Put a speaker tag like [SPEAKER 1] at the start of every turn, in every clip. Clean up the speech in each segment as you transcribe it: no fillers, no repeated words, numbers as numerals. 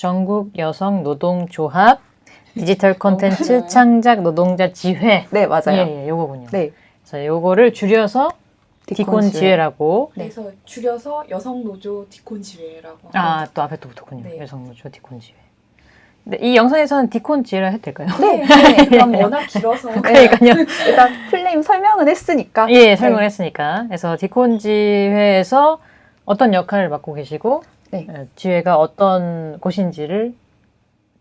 [SPEAKER 1] 전국 여성 노동조합 디지털 콘텐츠
[SPEAKER 2] 좋아요.
[SPEAKER 1] 창작 노동자 지회.
[SPEAKER 3] 네, 맞아요.
[SPEAKER 1] 예, 요거군요.
[SPEAKER 3] 네.
[SPEAKER 1] 그래서 요거를 줄여서 디콘 지회라고.
[SPEAKER 2] 그래서 줄여서 여성노조 디콘 지회라고.
[SPEAKER 1] 아, 또 앞에 또 붙었군요.
[SPEAKER 2] 네.
[SPEAKER 1] 여성노조 디콘 지회. 근데 이 영상에서는 디콘 지회라 해도 될까요?
[SPEAKER 3] 네.
[SPEAKER 2] 그럼 워낙 길어서.
[SPEAKER 1] 그러니까요.
[SPEAKER 3] 일단 플레임 설명은 했으니까.
[SPEAKER 1] 예, 설명을 했으니까. 그래서 디콘 지회에서 어떤 역할을 맡고 계시고,
[SPEAKER 3] 네.
[SPEAKER 1] 지회가 어떤 곳인지를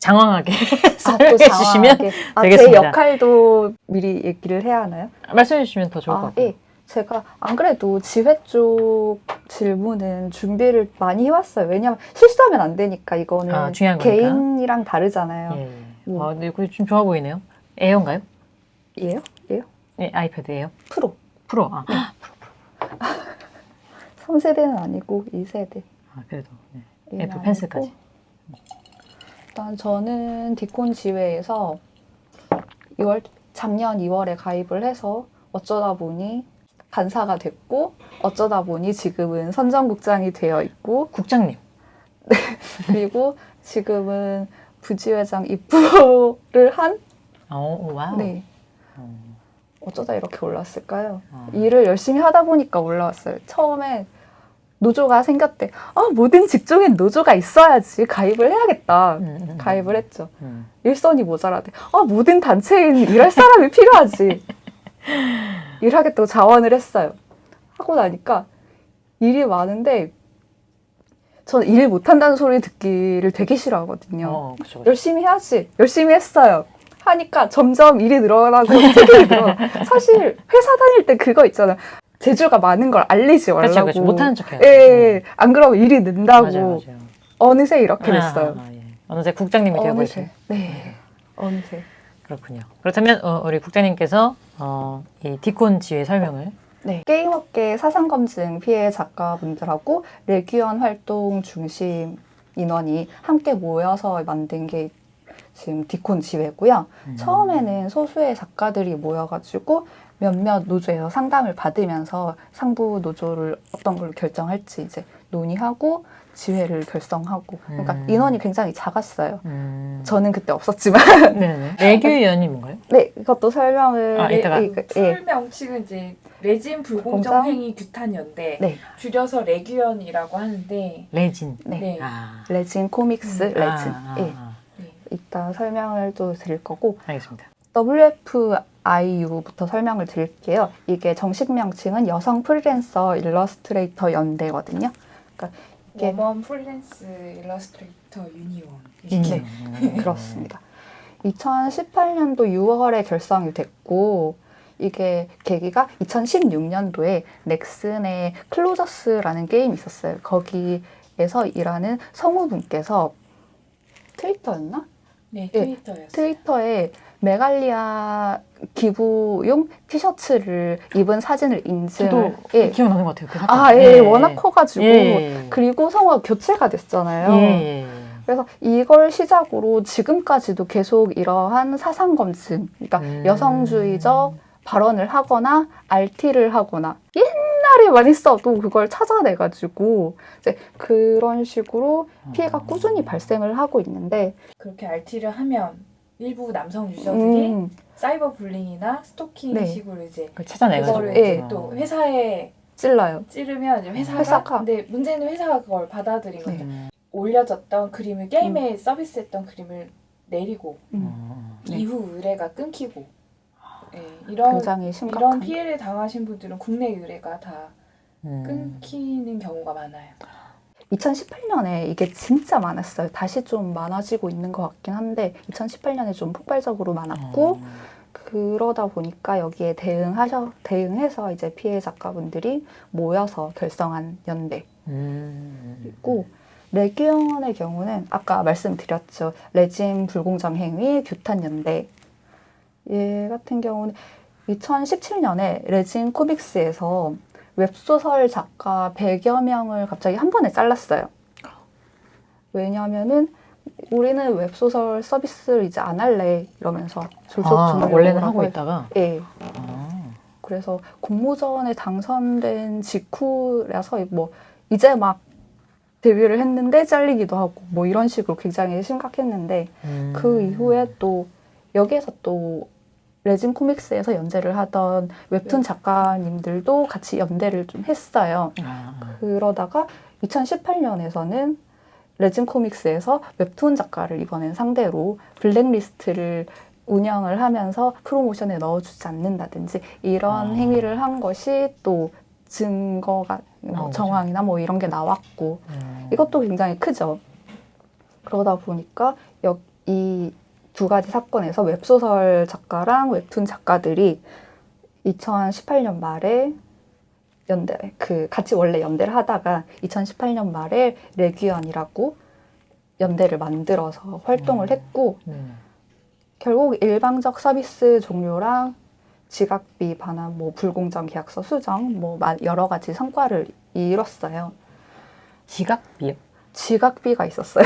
[SPEAKER 1] 장황하게
[SPEAKER 3] 또
[SPEAKER 1] 설명해 주시면
[SPEAKER 3] 제
[SPEAKER 1] 되겠습니다.
[SPEAKER 3] 역할도 미리 얘기를 해야 하나요?
[SPEAKER 1] 말씀해 주시면 더 좋을 것 같아요.
[SPEAKER 3] 예. 제가 안 그래도 지회 쪽 질문은 준비를 많이 해왔어요. 왜냐면 실수하면 안 되니까 이거는
[SPEAKER 1] 중요한 거니까.
[SPEAKER 3] 개인이랑 다르잖아요.
[SPEAKER 1] 예.
[SPEAKER 3] 뭐.
[SPEAKER 1] 근데 이거 좀 좋아 보이네요. 에어인가요?
[SPEAKER 3] 예요? 예요?
[SPEAKER 1] 예, 아이패드 에어.
[SPEAKER 3] 프로.
[SPEAKER 1] 프로. 아,
[SPEAKER 3] 3세대는 아니고 2세대.
[SPEAKER 1] 그래도. 네.
[SPEAKER 3] 얘는
[SPEAKER 1] 애플 펜슬까지.
[SPEAKER 3] 아니고. 일단 저는 디콘 지회에서 작년 2월에 가입을 해서 어쩌다 보니 간사가 됐고 어쩌다 보니 지금은 선정국장이 되어 있고
[SPEAKER 1] 국장님.
[SPEAKER 3] 그리고 지금은 부지회장 입부를 한
[SPEAKER 1] 와우.
[SPEAKER 3] 네.
[SPEAKER 1] 어,
[SPEAKER 3] 어쩌다 이렇게 올랐을까요?
[SPEAKER 1] 어.
[SPEAKER 3] 일을 열심히 하다 보니까 올라왔어요. 처음에 노조가 생겼대. 모든 직종엔 노조가 있어야지 가입을 해야겠다. 가입을 했죠. 일선이 모자라대. 모든 단체에는 일할 사람이 필요하지. 일하겠다고 자원을 했어요. 하고 나니까 일이 많은데 저는 일 못한다는 소리 듣기를 되게 싫어하거든요.
[SPEAKER 1] 그쵸.
[SPEAKER 3] 열심히 해야지. 열심히 했어요. 하니까 점점 일이 늘어나고 책임이 늘어나. 사실 회사 다닐 때 그거 있잖아요. 재주가 많은 걸 알리지 말라고.
[SPEAKER 1] 그렇죠. 못하는 척해요.
[SPEAKER 3] 예, 안 그러면 일이 는다고.
[SPEAKER 1] 맞아요.
[SPEAKER 3] 어느새 이렇게 됐어요.
[SPEAKER 1] 예. 어느새 국장님이
[SPEAKER 3] 어느새.
[SPEAKER 1] 되어버리세요.
[SPEAKER 3] 네. 어느새.
[SPEAKER 1] 그렇군요. 그렇다면 우리 국장님께서 이 디콘 지회 설명을
[SPEAKER 3] 네. 게임업계 사상검증 피해 작가분들하고 레규현 활동 중심 인원이 함께 모여서 만든 게 지금 디콘 지회고요. 처음에는 소수의 작가들이 모여가지고 몇몇 노조에서 상담을 받으면서 상부 노조를 어떤 걸로 결정할지 이제 논의하고 지회를 결성하고 그러니까 인원이 굉장히 작았어요. 저는 그때 없었지만
[SPEAKER 1] 네네. 레규연이 뭔가요?
[SPEAKER 3] 네, 이것도 설명을
[SPEAKER 1] 이따가.
[SPEAKER 2] 풀명칭은 이제 레진 불공정 행위 규탄 연대,
[SPEAKER 3] 네.
[SPEAKER 2] 줄여서 레규연이라고 하는데.
[SPEAKER 1] 레진.
[SPEAKER 3] 네.
[SPEAKER 2] 네.
[SPEAKER 3] 레진 코믹스 레진. 예.
[SPEAKER 2] 네.
[SPEAKER 3] 이따 설명을 또 드릴 거고
[SPEAKER 1] 알겠습니다.
[SPEAKER 3] WFIU부터 설명을 드릴게요. 이게 정식 명칭은 여성 프리랜서 일러스트레이터 연대거든요. 그러니까 이게
[SPEAKER 2] 워먼 프리랜스 일러스트레이터 유니온.
[SPEAKER 3] 네, 그렇습니다. 2018년도 6월에 결성이 됐고 이게 계기가 2016년도에 넥슨의 클로저스라는 게임이 있었어요. 거기에서 일하는 성우분께서 트위터였나?
[SPEAKER 2] 네,
[SPEAKER 3] 예,
[SPEAKER 2] 트위터였어요.
[SPEAKER 3] 트위터에 메갈리아 기부용 티셔츠를 입은 사진을
[SPEAKER 1] 저도
[SPEAKER 3] 예.
[SPEAKER 1] 기억나는 것 같아요. 그 사건.
[SPEAKER 3] 예, 워낙 커가지고
[SPEAKER 1] 예.
[SPEAKER 3] 그리고 성우가 교체가 됐잖아요.
[SPEAKER 1] 예.
[SPEAKER 3] 그래서 이걸 시작으로 지금까지도 계속 이러한 사상 검증, 그러니까 여성주의적 발언을 하거나 RT를 하거나 옛날에 많이 써도 그걸 찾아내가지고 이제 그런 식으로 피해가 꾸준히 발생을 하고 있는데
[SPEAKER 2] 그렇게 RT를 하면 일부 남성 유저들이 사이버 불링이나 스토킹
[SPEAKER 3] 네.
[SPEAKER 2] 식으로 이제
[SPEAKER 1] 그걸 찾아내가지고.
[SPEAKER 2] 그거를
[SPEAKER 3] 예.
[SPEAKER 2] 이제 또 회사에
[SPEAKER 3] 찔러요.
[SPEAKER 2] 찌르면 이제 회사가
[SPEAKER 3] 회사가.
[SPEAKER 2] 근데 문제는 회사가 그걸 받아들인 거죠.
[SPEAKER 1] 음.
[SPEAKER 2] 올려졌던 그림을 게임에 서비스했던 그림을 내리고
[SPEAKER 3] 네.
[SPEAKER 2] 이후 의뢰가 끊기고 예, 이런
[SPEAKER 3] 굉장히 심각한.
[SPEAKER 2] 이런 피해를 당하신 분들은 국내 의뢰가 다 끊기는 경우가 많아요.
[SPEAKER 3] 2018년에 이게 진짜 많았어요. 다시 좀 많아지고 있는 것 같긴 한데 2018년에 좀 폭발적으로 많았고 그러다 보니까 여기에 대응해서 이제 피해 작가분들이 모여서 결성한 연대. 있고 레규현의 경우는 아까 말씀드렸죠. 레진 불공정 행위 규탄 연대. 얘 같은 경우는 2017년에 레진 코믹스에서 웹소설 작가 100여 명을 갑자기 한 번에 잘랐어요. 왜냐하면은 우리는 웹소설 서비스를 이제 안 할래 이러면서
[SPEAKER 1] 원래는 하고 있다가
[SPEAKER 3] 예. 그래서 공모전에 당선된 직후라서 뭐 이제 막 데뷔를 했는데 잘리기도 하고 뭐 이런 식으로 굉장히 심각했는데 그 이후에 또 여기에서 또 레진 코믹스에서 연재를 하던 웹툰 작가님들도 같이 연대를 좀 했어요. 그러다가 2018년에서는 레진 코믹스에서 웹툰 작가를 이번엔 상대로 블랙리스트를 운영을 하면서 프로모션에 넣어주지 않는다든지 이런 행위를 한 것이 또 증거가 뭐 정황이나 뭐 이런 게 나왔고 이것도 굉장히 크죠. 그러다 보니까 이 두 가지 사건에서 웹소설 작가랑 웹툰 작가들이 2018년 말에 같이 원래 연대를 하다가 2018년 말에 레규현이라고 연대를 만들어서 활동을 했고 결국 일방적 서비스 종료랑 지각비 반환, 뭐 불공정 계약서 수정, 뭐 여러 가지 성과를 이뤘어요.
[SPEAKER 1] 지각비요?
[SPEAKER 3] 지각비가 있었어요.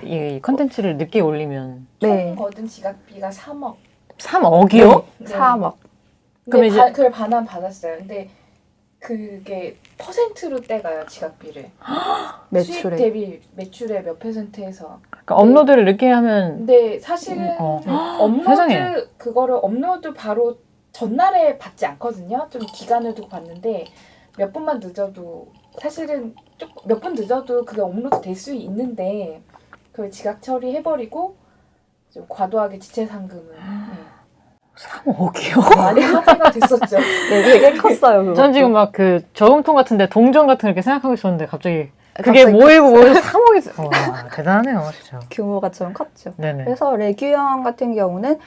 [SPEAKER 1] 이 컨텐츠를 늦게 올리면
[SPEAKER 3] 네.
[SPEAKER 2] 총 거둔 지각비가 3억.
[SPEAKER 1] 3억이요?
[SPEAKER 2] 네.
[SPEAKER 3] 3억.
[SPEAKER 2] 근데
[SPEAKER 1] 그럼
[SPEAKER 2] 그걸 반환 받았어요. 근데 그게 퍼센트로 떼가요, 지각비를. 수익
[SPEAKER 3] 매출에.
[SPEAKER 2] 대비 매출의 몇 %에서.
[SPEAKER 1] 그러니까 업로드를 늦게 하면
[SPEAKER 2] 근데 사실은
[SPEAKER 1] 세상에.
[SPEAKER 2] 그거를 업로드 바로 전날에 받지 않거든요. 좀 기간을 두고 받는데 몇 분만 늦어도 사실은 몇 분 늦어도 그게 업로드 될 수 있는데 그걸 지각 처리해버리고 좀 과도하게 지체 상금을
[SPEAKER 1] 3억이요?
[SPEAKER 2] 많이 화제가 됐었죠.
[SPEAKER 3] 네, 되게 컸어요. 그것도.
[SPEAKER 1] 전 지금 막 그 저금통 같은데 동전 같은 거 이렇게 생각하고 있었는데 갑자기 그게 모이고 3억이 와 대단하네요 진짜.
[SPEAKER 3] 규모가 좀 컸죠.
[SPEAKER 1] 네네.
[SPEAKER 3] 그래서 레규현 같은 경우는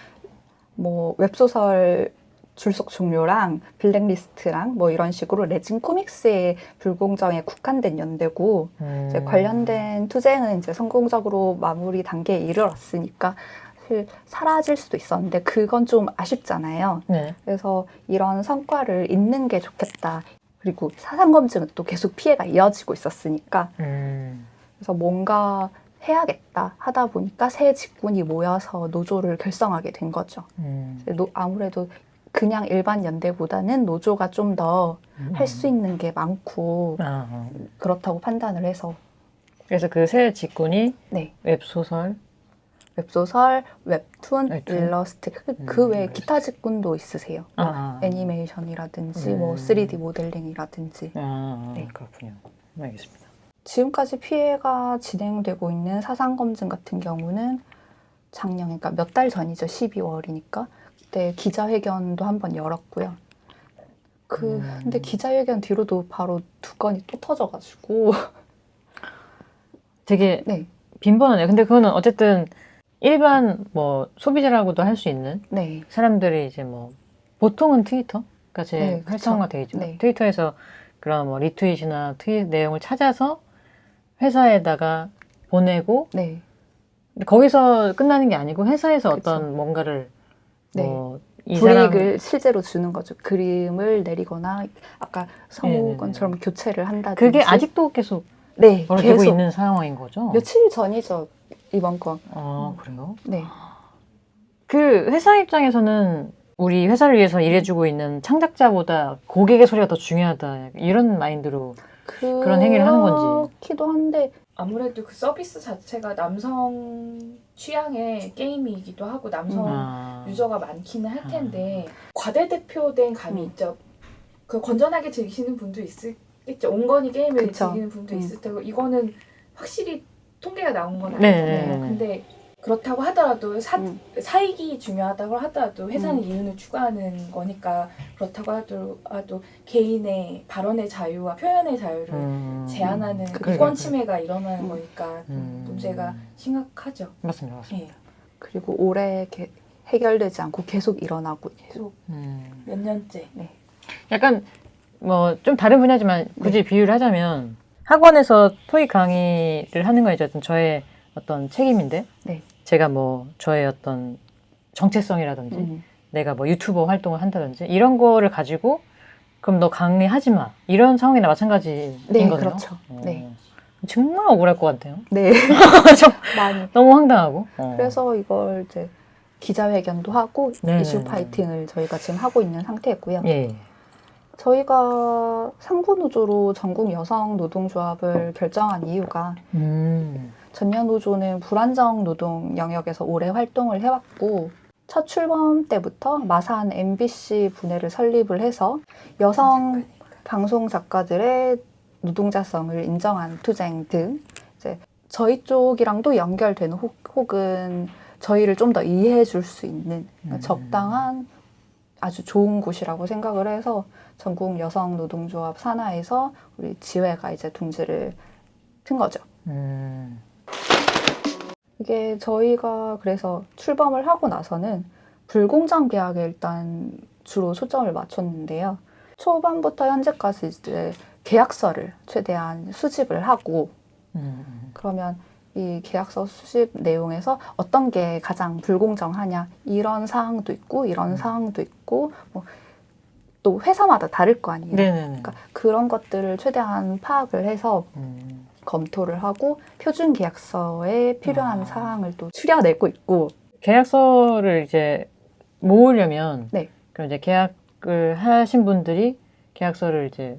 [SPEAKER 3] 뭐 웹소설 줄속 종료랑 블랙리스트랑 뭐 이런 식으로 레진 코믹스의 불공정에 국한된 연대고 이제 관련된 투쟁은 이제 성공적으로 마무리 단계에 이르렀으니까 사실 사라질 수도 있었는데 그건 좀 아쉽잖아요.
[SPEAKER 1] 네.
[SPEAKER 3] 그래서 이런 성과를 잇는 게 좋겠다. 그리고 사상 검증은 또 계속 피해가 이어지고 있었으니까 그래서 뭔가 해야겠다 하다 보니까 새 직군이 모여서 노조를 결성하게 된 거죠. 아무래도 그냥 일반 연대보다는 노조가 좀 더 할 수 있는 게 많고 그렇다고 판단을 해서
[SPEAKER 1] 그래서 그 새 직군이
[SPEAKER 3] 네.
[SPEAKER 1] 웹소설,
[SPEAKER 3] 웹툰, 일러스트 그 외에 기타 직군도 있으세요. 애니메이션이라든지 뭐 3D 모델링이라든지
[SPEAKER 1] 네. 그렇군요. 알겠습니다.
[SPEAKER 3] 지금까지 피해가 진행되고 있는 사상 검증 같은 경우는 작년 그러니까 몇 달 전이죠. 12월이니까 그때 기자회견도 한번 열었고요. 근데 기자회견 뒤로도 바로 두 건이 또 터져가지고
[SPEAKER 1] 되게
[SPEAKER 3] 네.
[SPEAKER 1] 빈번하네요. 근데 그거는 어쨌든 일반 뭐 소비자라고도 할 수 있는
[SPEAKER 3] 네.
[SPEAKER 1] 사람들이 이제 뭐 보통은 트위터가 제일
[SPEAKER 3] 네, 그쵸.
[SPEAKER 1] 활성화되어 있죠.
[SPEAKER 3] 네.
[SPEAKER 1] 트위터에서 그런 뭐 리트윗이나 트윗 내용을 찾아서 회사에다가 보내고
[SPEAKER 3] 네.
[SPEAKER 1] 근데 거기서 끝나는 게 아니고 회사에서
[SPEAKER 3] 그쵸.
[SPEAKER 1] 어떤 뭔가를
[SPEAKER 3] 네.
[SPEAKER 1] 뭐 이 사람
[SPEAKER 3] 불이익을 실제로 주는 거죠. 그림을 내리거나 아까 성우건처럼 교체를 한다든지.
[SPEAKER 1] 그게 아직도 계속
[SPEAKER 3] 네,
[SPEAKER 1] 벌어지고
[SPEAKER 3] 계속
[SPEAKER 1] 있는 상황인 거죠?
[SPEAKER 3] 며칠 전이죠. 이번 건.
[SPEAKER 1] 그래요?
[SPEAKER 3] 네.
[SPEAKER 1] 그 회사 입장에서는 우리 회사를 위해서 일해주고 있는 창작자보다 고객의 소리가 더 중요하다 이런 마인드로 그런 행위를 하는 건지.
[SPEAKER 3] 그렇기도 한데
[SPEAKER 2] 아무래도 그 서비스 자체가 남성 취향의 게임이기도 하고 남성 유저가 많기는 할 텐데 과대대표된 감이 있죠. 그 건전하게 즐기시는 분도 있겠죠. 온건이 게임을
[SPEAKER 3] 그쵸.
[SPEAKER 2] 즐기는 분도 있을 테고 이거는 확실히 통계가 나온 건
[SPEAKER 1] 네.
[SPEAKER 2] 아니잖아요. 근데 그렇다고 하더라도 사익이 중요하다고 하더라도 회사는 이윤을 추구하는 거니까 그렇다고 하더라도 개인의 발언의 자유와 표현의 자유를 제한하는 이권 침해가 일어나는 거니까 문제가 심각하죠.
[SPEAKER 1] 맞습니다.
[SPEAKER 2] 네.
[SPEAKER 3] 그리고 오래 해결되지 않고 계속 일어나고
[SPEAKER 2] 계속 몇 년째.
[SPEAKER 3] 네.
[SPEAKER 1] 약간 뭐 좀 다른 분야지만 굳이 비유를 하자면 학원에서 토익 강의를 하는 건 이제 어떤 저의 어떤 책임인데
[SPEAKER 3] 네.
[SPEAKER 1] 제가 뭐 저의 어떤 정체성이라든지 내가 뭐 유튜버 활동을 한다든지 이런 거를 가지고 그럼 너 강의하지 마 이런 상황이나 마찬가지인
[SPEAKER 3] 네,
[SPEAKER 1] 거네요.
[SPEAKER 3] 그렇죠. 네.
[SPEAKER 1] 정말 억울할 것 같아요.
[SPEAKER 3] 네.
[SPEAKER 1] 좀
[SPEAKER 3] 많이.
[SPEAKER 1] 너무 황당하고.
[SPEAKER 3] 그래서 이걸 이제 기자회견도 하고
[SPEAKER 1] 네네네.
[SPEAKER 3] 이슈 파이팅을 저희가 지금 하고 있는 상태고요.
[SPEAKER 1] 예.
[SPEAKER 3] 저희가 상부노조로 전국 여성 노동조합을 결정한 이유가 전년노조는 불안정 노동 영역에서 오래 활동을 해왔고 첫 출범 때부터 마산 MBC 분해를 설립을 해서 여성 방송 작가들의 노동자성을 인정한 투쟁 등 이제 저희 쪽이랑도 연결되는 혹은 저희를 좀 더 이해해 줄 수 있는 적당한 아주 좋은 곳이라고 생각을 해서 전국 여성 노동조합 산하에서 우리 지회가 이제 둥지를 튼 거죠. 이게 저희가 그래서 출범을 하고 나서는 불공정 계약에 일단 주로 초점을 맞췄는데요. 초반부터 현재까지 이제 계약서를 최대한 수집을 하고 그러면 이 계약서 수집 내용에서 어떤 게 가장 불공정하냐 이런 사항도 있고 이런 사항도 있고 뭐 또 회사마다 다를 거 아니에요. 그러니까 그런 것들을 최대한 파악을 해서 검토를 하고 표준 계약서에 필요한 사항을 또 추려내고 있고
[SPEAKER 1] 계약서를 이제 모으려면
[SPEAKER 3] 네.
[SPEAKER 1] 그럼 이제 계약을 하신 분들이 계약서를 이제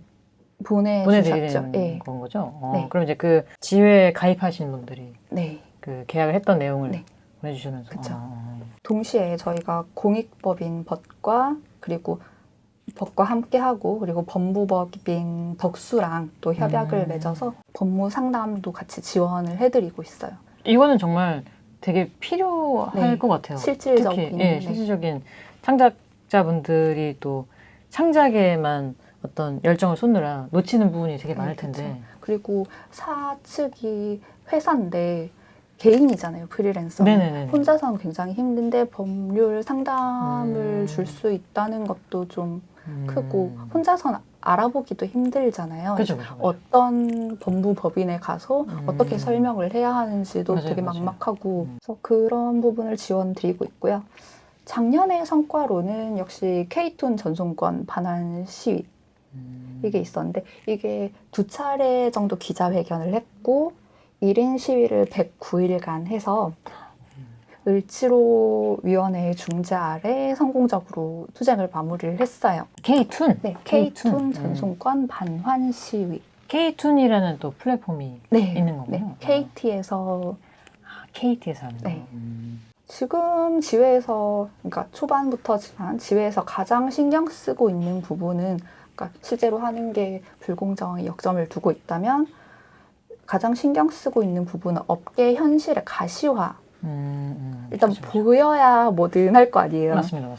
[SPEAKER 1] 보내드리는
[SPEAKER 3] 네.
[SPEAKER 1] 건 거죠.
[SPEAKER 3] 네.
[SPEAKER 1] 그럼 이제 그 지회에 가입하신 분들이
[SPEAKER 3] 네.
[SPEAKER 1] 그 계약을 했던 내용을
[SPEAKER 3] 네.
[SPEAKER 1] 보내주시면서.
[SPEAKER 3] 그쵸. 동시에 저희가 공익법인 법과 그리고 법과 함께하고 그리고 법무법인 덕수랑 또 협약을 맺어서 법무 상담도 같이 지원을 해드리고 있어요.
[SPEAKER 1] 이거는 정말 되게 필요할
[SPEAKER 3] 네.
[SPEAKER 1] 것 같아요.
[SPEAKER 3] 실질적인.
[SPEAKER 1] 특히
[SPEAKER 3] 네.
[SPEAKER 1] 실질적인 창작자분들이 또 창작에만 어떤 열정을 쏟느라 놓치는 부분이 되게 많을 텐데.
[SPEAKER 3] 그쵸. 그리고 사측이 회사인데 개인이잖아요, 프리랜서.
[SPEAKER 1] 네네네.
[SPEAKER 3] 혼자서는 굉장히 힘든데 법률 상담을 줄 수 있다는 것도 좀 크고 혼자서는 알아보기도 힘들잖아요.
[SPEAKER 1] 그죠.
[SPEAKER 3] 어떤 법무법인에 가서 어떻게 설명을 해야 하는지도
[SPEAKER 1] 맞아요,
[SPEAKER 3] 되게
[SPEAKER 1] 맞아요.
[SPEAKER 3] 막막하고 그래서 그런 부분을 지원 드리고 있고요. 작년의 성과로는 역시 K톤 전송권 반환 시위 이게 있었는데 이게 2차례 정도 기자회견을 했고 1인 시위를 109일간 해서 을지로위원회의 중재 아래 성공적으로 투쟁을 마무리를 했어요.
[SPEAKER 1] K툰?
[SPEAKER 3] 네, K툰 전송권 반환 시위.
[SPEAKER 1] K툰이라는 또 플랫폼이 있는 거군요.
[SPEAKER 3] 네, KT에서
[SPEAKER 1] KT에서 하는 거.
[SPEAKER 3] 네. 지금 지회에서 그러니까 초반부터지만 지회에서 가장 신경 쓰고 있는 부분은 그러니까 실제로 하는 게 불공정의 역점을 두고 있다면 가장 신경 쓰고 있는 부분은 업계 현실의 가시화. 일단
[SPEAKER 1] 그렇죠.
[SPEAKER 3] 보여야 뭐든 할 거 아니에요.
[SPEAKER 1] 맞습니다.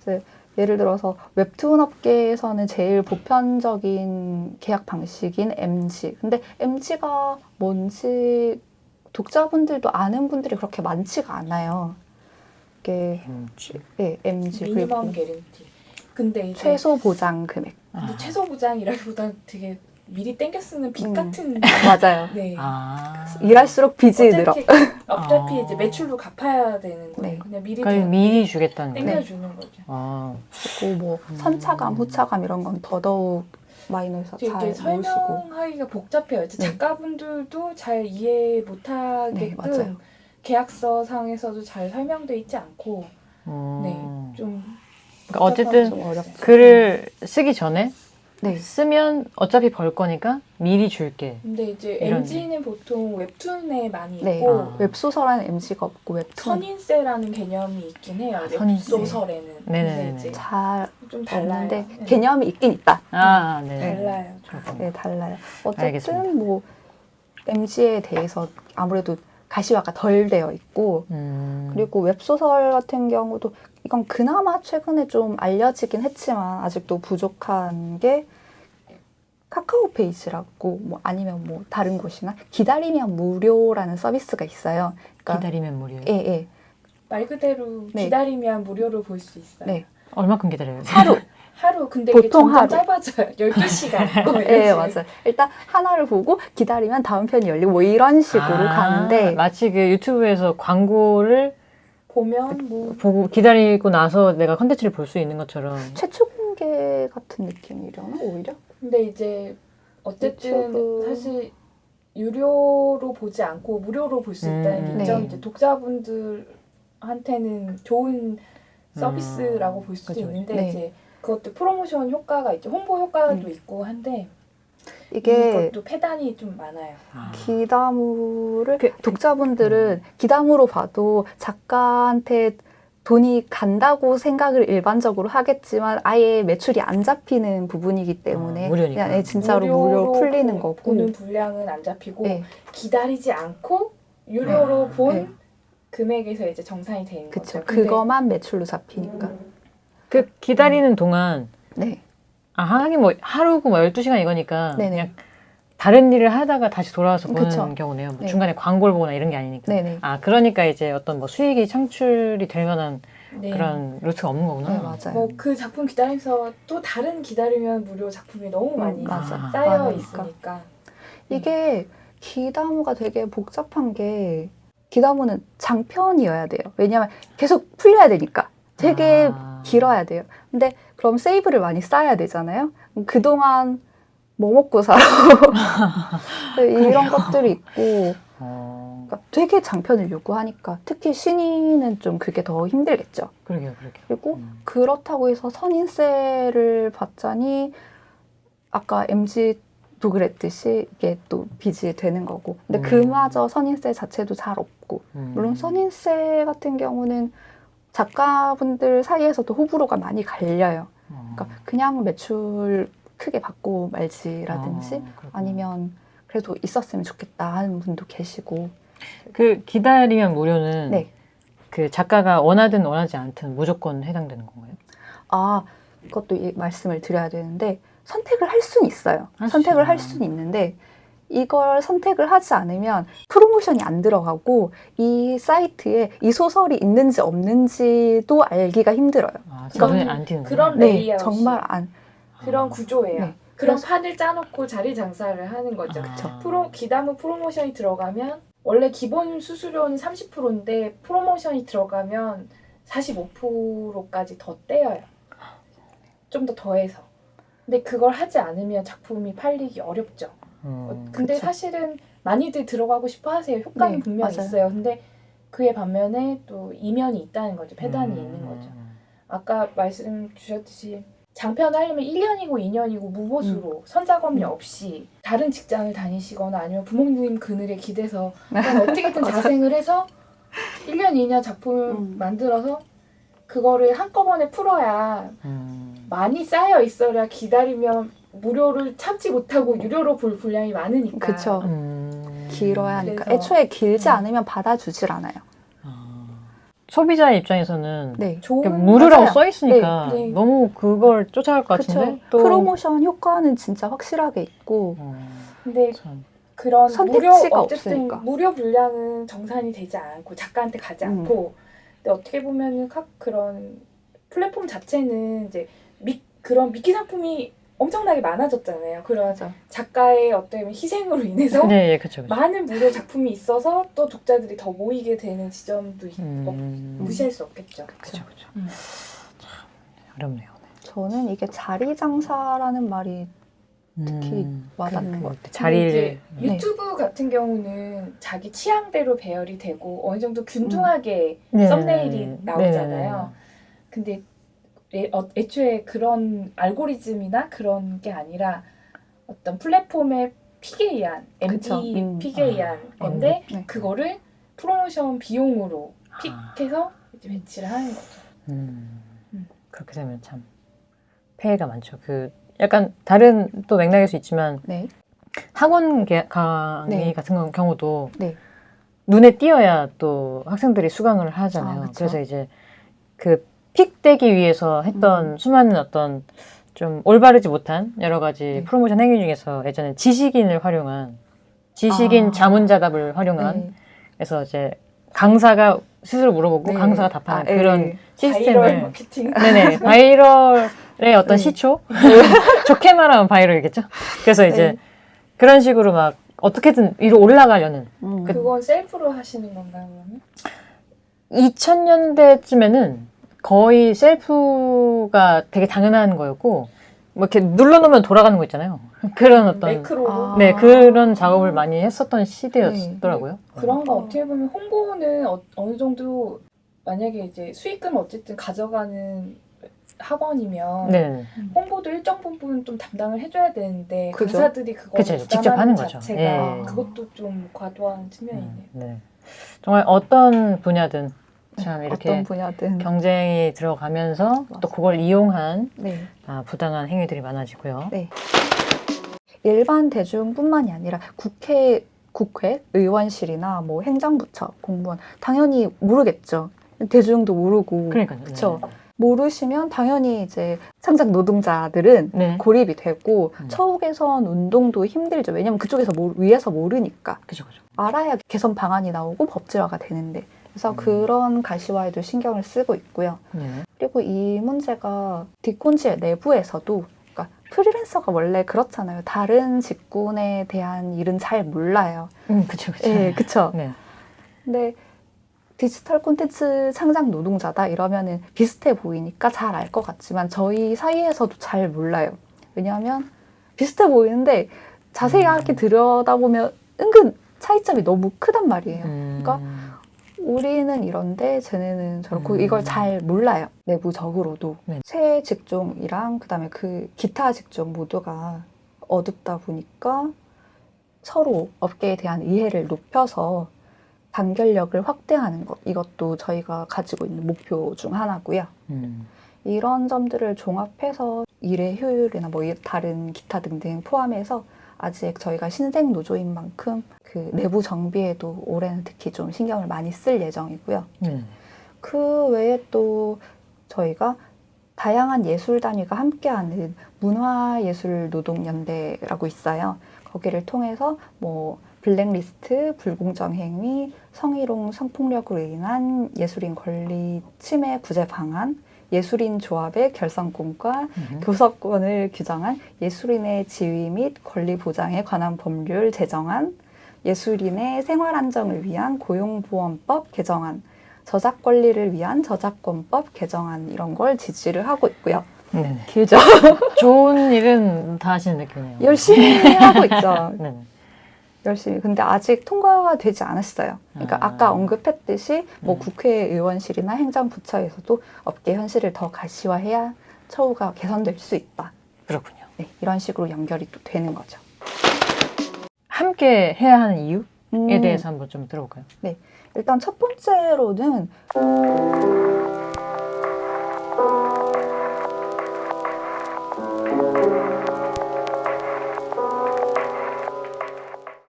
[SPEAKER 3] 이제 예를 들어서 웹툰 업계에서는 제일 보편적인 계약 방식인 MG. 근데 MG가 뭔지 독자분들도 아는 분들이 그렇게 많지가 않아요. 이게 네, MG
[SPEAKER 2] 미니멈
[SPEAKER 3] 그리고
[SPEAKER 2] 개런티. 근데 이제
[SPEAKER 3] 최소 보장 금액.
[SPEAKER 2] 근데 최소 보장이라기보다는 되게 미리 땡겨 쓰는 빚 같은.
[SPEAKER 3] 맞아요.
[SPEAKER 2] 네.
[SPEAKER 3] 일할수록 빚이 늘어.
[SPEAKER 2] 어차피 이제 매출로 갚아야 되는 거예요.
[SPEAKER 3] 네.
[SPEAKER 2] 그냥 미리
[SPEAKER 1] 그러니까 미리 주겠다는 거예요.
[SPEAKER 2] 땡겨주는 거죠.
[SPEAKER 3] 그리고 뭐 선차감, 후차감 이런 건 더더욱 마이너에서 잘
[SPEAKER 2] 이게
[SPEAKER 3] 모으시고.
[SPEAKER 2] 설명하기가 복잡해요. 이제 작가분들도 잘 이해 못하게끔
[SPEAKER 3] 맞아요.
[SPEAKER 2] 계약서 상에서도 잘 설명돼 있지 않고 좀
[SPEAKER 1] 그러니까 어쨌든
[SPEAKER 3] 좀 어렵죠.
[SPEAKER 1] 글을 쓰기 전에
[SPEAKER 3] 네.
[SPEAKER 1] 쓰면 어차피 벌 거니까 미리 줄게.
[SPEAKER 2] 근데 이제
[SPEAKER 1] 이런.
[SPEAKER 2] MG는 보통 웹툰에 많이
[SPEAKER 3] 네.
[SPEAKER 2] 있고
[SPEAKER 3] 웹소설에는 MG가 없고 웹툰
[SPEAKER 2] 선인세라는 개념이 있긴 해요.
[SPEAKER 1] 선인세.
[SPEAKER 2] 웹소설에는.
[SPEAKER 1] 네네네.
[SPEAKER 2] 근데 이제
[SPEAKER 3] 잘
[SPEAKER 2] 좀 달라요.
[SPEAKER 3] 없는데
[SPEAKER 2] 네.
[SPEAKER 3] 개념이 있긴 있다.
[SPEAKER 1] 네.
[SPEAKER 2] 달라요.
[SPEAKER 3] 네, 달라요. 어쨌든
[SPEAKER 1] 알겠습니다.
[SPEAKER 3] 뭐 MG에 대해서 아무래도 가시화가 덜 되어 있고 그리고 웹소설 같은 경우도 이건 그나마 최근에 좀 알려지긴 했지만 아직도 부족한 게 카카오 페이지라고 뭐 아니면 뭐 다른 곳이나 기다리면 무료라는 서비스가 있어요. 그러니까
[SPEAKER 1] 기다리면 무료예요.
[SPEAKER 3] 예.
[SPEAKER 2] 말 그대로
[SPEAKER 3] 네.
[SPEAKER 2] 기다리면 무료로 볼 수 있어요.
[SPEAKER 3] 네.
[SPEAKER 1] 얼마큼 기다려요?
[SPEAKER 2] 하루 근데 이게
[SPEAKER 3] 보통
[SPEAKER 2] 점점
[SPEAKER 3] 하루.
[SPEAKER 2] 짧아져요. 12시간.
[SPEAKER 3] 네, 맞아요. 일단 하나를 보고 기다리면 다음 편이 열리고 뭐 이런 식으로 가는데
[SPEAKER 1] 마치 그 유튜브에서 광고를
[SPEAKER 2] 보면 뭐
[SPEAKER 1] 보고 기다리고 나서 내가 컨텐츠를 볼 수 있는 것처럼.
[SPEAKER 3] 최초 공개 같은 느낌이려나 오히려?
[SPEAKER 2] 근데 이제 어쨌든
[SPEAKER 3] 유튜브.
[SPEAKER 2] 사실 유료로 보지 않고 무료로 볼 수 있다는 게
[SPEAKER 3] 네.
[SPEAKER 2] 이제 독자분들한테는 좋은 서비스라고 볼 수도
[SPEAKER 1] 그죠,
[SPEAKER 2] 있는데
[SPEAKER 3] 네.
[SPEAKER 2] 이제 그것도 프로모션 효과가 있죠. 홍보 효과도 있고 한데
[SPEAKER 3] 이게
[SPEAKER 2] 이것도 폐단이 좀 많아요.
[SPEAKER 3] 기다무를 독자분들은 기다무로 봐도 작가한테 돈이 간다고 생각을 일반적으로 하겠지만 아예 매출이 안 잡히는 부분이기 때문에
[SPEAKER 1] 무료니까.
[SPEAKER 3] 그냥 진짜로 무료로 풀리는 거고
[SPEAKER 2] 보는 분량은 안 잡히고
[SPEAKER 3] 네.
[SPEAKER 2] 기다리지 않고 유료로 본
[SPEAKER 3] 네.
[SPEAKER 2] 금액에서 이제 정산이 되는
[SPEAKER 3] 그쵸.
[SPEAKER 2] 거죠. 근데
[SPEAKER 3] 그거만 매출로 잡히니까.
[SPEAKER 1] 그 기다리는 동안
[SPEAKER 3] 네.
[SPEAKER 1] 하긴 뭐 하루고 뭐 12시간 이거니까
[SPEAKER 3] 네네.
[SPEAKER 1] 그냥 다른 일을 하다가 다시 돌아와서 보는
[SPEAKER 3] 그쵸.
[SPEAKER 1] 경우네요. 뭐
[SPEAKER 3] 네.
[SPEAKER 1] 중간에 광고를 보거나 이런 게 아니니까.
[SPEAKER 3] 네네.
[SPEAKER 1] 그러니까 이제 어떤 뭐 수익이 창출이 될 만한
[SPEAKER 2] 네.
[SPEAKER 1] 그런 루트가 없는 거구나.
[SPEAKER 3] 네, 맞아요.
[SPEAKER 2] 뭐 그 작품 기다리면서 또 다른 기다리면 무료 작품이 너무 많이
[SPEAKER 3] 맞아.
[SPEAKER 2] 쌓여
[SPEAKER 3] 많으니까.
[SPEAKER 2] 있으니까
[SPEAKER 3] 이게 기다무가 되게 복잡한 게 기다무는 장편이어야 돼요. 왜냐하면 계속 풀려야 되니까 되게 길어야 돼요. 근데 그럼 세이브를 많이 쌓아야 되잖아요. 그동안 뭐 먹고 살아? 이런 것들이 있고 그러니까 되게 장편을 요구하니까 특히 신인은 좀 그게 더 힘들겠죠.
[SPEAKER 1] 그러게요.
[SPEAKER 3] 그리고 그렇다고 해서 선인세를 받자니 아까 MG도 그랬듯이 이게 또 빚이 되는 거고 근데 그마저 선인세 자체도 잘 없고 물론 선인세 같은 경우는 작가분들 사이에서도 호불호가 많이 갈려요. 그러니까 그냥 매출 크게 받고 말지라든지 아니면 그래도 있었으면 좋겠다 하는 분도 계시고
[SPEAKER 1] 그 기다리면 무료는
[SPEAKER 3] 네.
[SPEAKER 1] 그 작가가 원하든 원하지 않든 무조건 해당되는 건가요?
[SPEAKER 3] 그것도 말씀을 드려야 되는데 선택을 할 수는 있어요.
[SPEAKER 1] 할 수
[SPEAKER 3] 선택을
[SPEAKER 1] 있어요.
[SPEAKER 3] 할 수는 있는데 이걸 선택을 하지 않으면 프로모션이 안 들어가고 이 사이트에 이 소설이 있는지 없는지도 알기가 힘들어요.
[SPEAKER 1] 눈에 안 띄는
[SPEAKER 2] 그런
[SPEAKER 3] 네,
[SPEAKER 2] 레이아웃이
[SPEAKER 3] 정말 안.
[SPEAKER 2] 그런 구조예요.
[SPEAKER 3] 네.
[SPEAKER 2] 그런
[SPEAKER 3] 그래서-
[SPEAKER 2] 판을 짜놓고 자리 장사를 하는 거죠.
[SPEAKER 1] 그쵸.
[SPEAKER 2] 기다무 프로모션이 들어가면 원래 기본 수수료는 30%인데 프로모션이 들어가면 45%까지 더 떼어요. 좀 더 더해서. 근데 그걸 하지 않으면 작품이 팔리기 어렵죠. 근데
[SPEAKER 3] 그쵸.
[SPEAKER 2] 사실은 많이들 들어가고 싶어 하세요. 효과는
[SPEAKER 3] 네,
[SPEAKER 2] 분명히
[SPEAKER 3] 맞아요.
[SPEAKER 2] 있어요. 근데 그에 반면에 또 이면이 있다는 거죠. 폐단이 있는 거죠. 아까 말씀 주셨듯이 장편을 하려면 1년이고 2년이고 무보수로 선작업료 없이 다른 직장을 다니시거나 아니면 부모님 그늘에 기대서 그냥 어떻게든 자생을 해서 1년, 2년 작품을 만들어서 그거를 한꺼번에 풀어야 많이 쌓여 있어야 기다리면 무료를 참지 못하고 유료로 볼 분량이 많으니까.
[SPEAKER 3] 그쵸. 길어야 하니까.
[SPEAKER 2] 그래서-
[SPEAKER 3] 애초에 길지 않으면 받아주질 않아요.
[SPEAKER 1] 소비자의 입장에서는
[SPEAKER 3] 네.
[SPEAKER 2] 좋은
[SPEAKER 1] 무료라고
[SPEAKER 3] 맞아요.
[SPEAKER 1] 써 있으니까
[SPEAKER 2] 네, 네.
[SPEAKER 1] 너무 그걸 쫓아갈 것
[SPEAKER 3] 그쵸.
[SPEAKER 1] 같은데 또
[SPEAKER 3] 프로모션 효과는 진짜 확실하게 있고
[SPEAKER 2] 근데
[SPEAKER 1] 참.
[SPEAKER 2] 그런
[SPEAKER 3] 선택지가
[SPEAKER 2] 어쨌든
[SPEAKER 3] 없으니까.
[SPEAKER 2] 무료 분량은 정산이 되지 않고 작가한테 가지 않고 근데 어떻게 보면은 각 그런 플랫폼 자체는 이제 그런 미끼 상품이 엄청나게 많아졌잖아요. 그런
[SPEAKER 3] 맞아.
[SPEAKER 2] 작가의 어떤 희생으로 인해서
[SPEAKER 1] 네, 그렇죠.
[SPEAKER 2] 많은 무료 작품이 있어서 또 독자들이 더 모이게 되는 지점도 무시할 수 없겠죠.
[SPEAKER 1] 그렇죠.
[SPEAKER 2] 음.
[SPEAKER 1] 참 어렵네요.
[SPEAKER 3] 저는 이게 자리 장사라는 말이 특히 와닿는 것 같아요.
[SPEAKER 1] 자리를
[SPEAKER 2] 이제 유튜브 같은 경우는 자기 취향대로 배열이 되고 어느 정도 균등하게 썸네일이 나오잖아요. 근데 애초에 그런 알고리즘이나 그런 게 아니라 어떤 플랫폼의 픽에 의한 MD 픽에 의한 건데
[SPEAKER 3] 네.
[SPEAKER 2] 그거를 프로모션 비용으로 픽해서 이제 배치를 하는 거죠.
[SPEAKER 1] 그렇게 되면 참 폐해가 많죠. 그 약간 다른 또 맥락일 수 있지만
[SPEAKER 3] 네.
[SPEAKER 1] 학원 강의
[SPEAKER 3] 네.
[SPEAKER 1] 같은 경우도
[SPEAKER 3] 네.
[SPEAKER 1] 눈에 띄어야 또 학생들이 수강을 하잖아요.
[SPEAKER 3] 그쵸.
[SPEAKER 1] 그래서 이제 그 픽되기 위해서 했던 수많은 어떤 좀 올바르지 못한 여러 가지 프로모션 행위 중에서 예전에 지식인을 활용한 지식인 자문자답을 활용한 그래서 이제 강사가 스스로 물어보고 강사가 답하는 그런
[SPEAKER 2] 바이럴
[SPEAKER 1] 시스템을
[SPEAKER 2] 마케팅.
[SPEAKER 1] 네네 바이럴의 어떤 시초 좋게 말하면 바이럴이겠죠. 그래서 이제 그런 식으로 막 어떻게든 위로 올라가려는
[SPEAKER 2] 그건 셀프로 하시는 건가요, 그러면?
[SPEAKER 1] 2000년대쯤에는 거의 셀프가 되게 당연한 거였고 뭐 이렇게 눌러놓으면 돌아가는 거 있잖아요. 그런 어떤
[SPEAKER 2] 매크로로.
[SPEAKER 1] 네 그런 작업을 많이 했었던 시대였더라고요.
[SPEAKER 2] 그런 거 어떻게 보면 홍보는 어느 정도 만약에 이제 수익금을 어쨌든 가져가는 학원이면
[SPEAKER 1] 네.
[SPEAKER 2] 홍보도 일정 부분 좀 담당을 해줘야 되는데
[SPEAKER 3] 그죠.
[SPEAKER 2] 강사들이 그거
[SPEAKER 1] 그쵸, 직접 하는 거죠.
[SPEAKER 2] 자체가
[SPEAKER 1] 예.
[SPEAKER 2] 그것도 좀 과도한 측면이네요.
[SPEAKER 1] 네. 정말 어떤 분야든 참 이렇게
[SPEAKER 3] 어떤 분야든
[SPEAKER 1] 경쟁이 들어가면서 또
[SPEAKER 3] 맞아요.
[SPEAKER 1] 그걸 이용한
[SPEAKER 3] 네.
[SPEAKER 1] 부당한 행위들이 많아지고요.
[SPEAKER 3] 네. 일반 대중뿐만이 아니라 국회 의원실이나 뭐 행정부처 공무원 당연히 모르겠죠. 대중도 모르고
[SPEAKER 1] 그러니까요.
[SPEAKER 3] 그쵸. 모르시면 당연히 이제 상장 노동자들은
[SPEAKER 1] 네.
[SPEAKER 3] 고립이 되고
[SPEAKER 1] 음.
[SPEAKER 3] 처우 개선 운동도 힘들죠. 왜냐면 그쪽에서 위에서 모르니까.
[SPEAKER 1] 그죠, 그죠.
[SPEAKER 3] 알아야 개선 방안이 나오고 법제화가 되는데. 그래서
[SPEAKER 1] 음.
[SPEAKER 3] 그런 가시화에도 신경을 쓰고 있고요.
[SPEAKER 1] 네.
[SPEAKER 3] 그리고 이 문제가 디콘지의 내부에서도 그러니까 프리랜서가 원래 그렇잖아요. 다른 직군에 대한 일은 잘 몰라요.
[SPEAKER 1] 그쵸, 그쵸.
[SPEAKER 3] 예, 그쵸.
[SPEAKER 1] 네.
[SPEAKER 3] 근데 디지털 콘텐츠 창작 노동자다 이러면은 비슷해 보이니까 잘 알 것 같지만 저희 사이에서도 잘 몰라요. 왜냐하면 비슷해 보이는데 자세하게 들여다보면 은근 차이점이 너무 크단 말이에요. 그러니까 우리는 이런데 쟤네는 저렇고 이걸 잘 몰라요. 내부적으로도.
[SPEAKER 1] 네.
[SPEAKER 3] 새 직종이랑 그다음에 그 기타 직종 모두가 어둡다 보니까 서로 업계에 대한 이해를 높여서 단결력을 확대하는 것. 이것도 저희가 가지고 있는 목표 중 하나고요. 이런 점들을 종합해서 일의 효율이나 뭐 다른 기타 등등 포함해서 아직 저희가 신생 노조인 만큼 그 내부 정비에도 올해는 특히 좀 신경을 많이 쓸 예정이고요. 그 외에 또 저희가 다양한 예술 단위가 함께하는 문화예술노동연대라고 있어요. 거기를 통해서 뭐 블랙리스트, 불공정 행위, 성희롱, 성폭력으로 인한 예술인 권리 침해 구제 방안, 예술인 조합의 결성권과 교섭권을 규정한 예술인의 지위 및 권리 보장에 관한 법률 제정안, 예술인의 생활 안정을 위한 고용보험법 개정안, 저작 권리를 위한 저작권법 개정안 이런 걸 지지를 하고 있고요.
[SPEAKER 1] 네네.
[SPEAKER 3] 길죠?
[SPEAKER 1] 좋은 일은 다 하시는 느낌이네요.
[SPEAKER 3] 열심히 하고 있죠.
[SPEAKER 1] 네네.
[SPEAKER 3] 열심히. 근데 아직 통과가 되지 않았어요. 그러니까 아까 언급했듯이 뭐 국회의원실이나 행정부처에서도 업계 현실을 더 가시화해야 처우가 개선될 수 있다.
[SPEAKER 1] 그렇군요.
[SPEAKER 3] 네, 이런 식으로 연결이 또 되는 거죠.
[SPEAKER 1] 함께 해야 하는 이유에 대해서 한번 좀 들어볼까요?
[SPEAKER 3] 일단 첫 번째로는